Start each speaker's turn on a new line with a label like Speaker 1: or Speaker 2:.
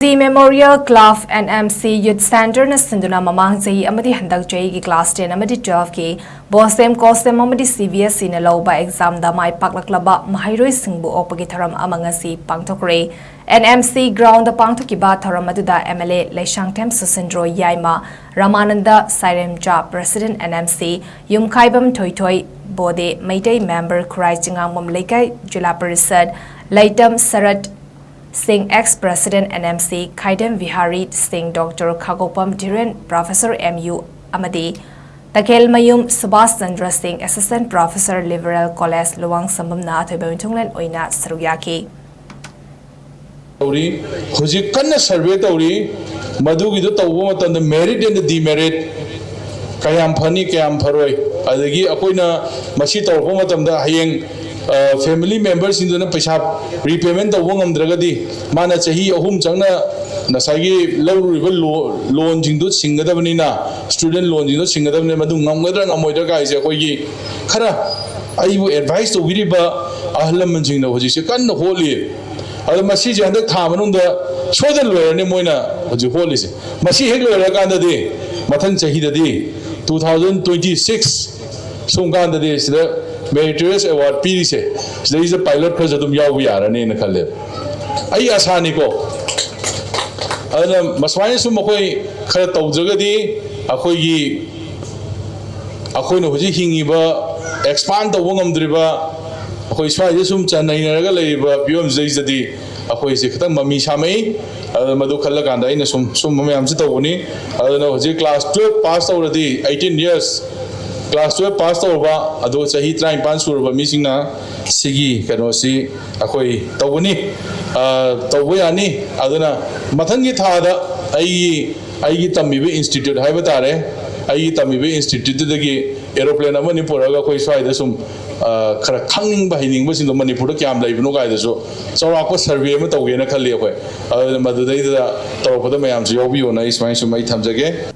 Speaker 1: NMC Memorial Club NMC Youth Center na SINDUNA MAMANG CHAHI AMADI HANTAK CHAHIGI Class 10 AMADI 12 ki BOSEM COHSEM AMADI CBSE na LOUBA exam da Mai Paklaklaba Maheiroi singbu Oakpagi Thouram Ngashi Pangthokkhre NMC ground da Pangthokkiba Thouram aduda MLA Laishangthem Susindro Yaima Ramananda Sairemja President NMC Yumkhaibam Thoithoi Bode Maitai member Khurai Chingangmam Leikai Jila Parisad Laitam Sarat Singh ex-president NMC Khaidam Vihari Singh Dr. Khagopam Dhiren Professor MU AMADI Takel Mayum Subhas Chandra Singh Assistant Professor Liberal College Luwang Sambam na Thoibamithunglen Oina Saruyaki
Speaker 2: Hujik kanna survey tauri madugi do tawbo matanda merit and demerit kayam phani kayam pharoi adagi akoina machi tawbo matamda hayeng family members in the Peshap repayment of one dragadi, Mana Chahi, whom Changna Nasagi, loan Jindu, Singadavina, student loan, Singadam Madung, whether an Amoida guys, Yakogi, Kara, I would advise to Viriba Ahlam Jingna, which is a kind of holy. Other Masiji and the time on the children were Nemoina, what you hold is Masi Hegler Ganda Day, Matan Chahi Day, 2026. Sunganda Day, Meritorious Award PDC. There is a pilot because of Yawiara in the Kaleb. I Asaniko Maswai Sumakoi Karato Zagadi, Akoyi Akoino Hingiba, expand the Wongam Driba, Akoisum Chanayanaga, Biom Zazadi, Akoisikata, Mami Shame, Madukalaganda in some Mamamzitoni. I don't know, class 12 passed already, 18 years. Class 12 passed over, ado chahi trying pans over missing na sigi kanosi akoi tawuni tawani aduna mathangi thada ai tamibi institute haibatare ai tamibi institute dagi aeroplane amani poraga koi swaida sum khara khangning ba hining ba sing manipur kyam laibno ga da so chawra survey ma tawge na khalli akoi madudai da tawpada mayam ji yobi ona ismai sumai thamjage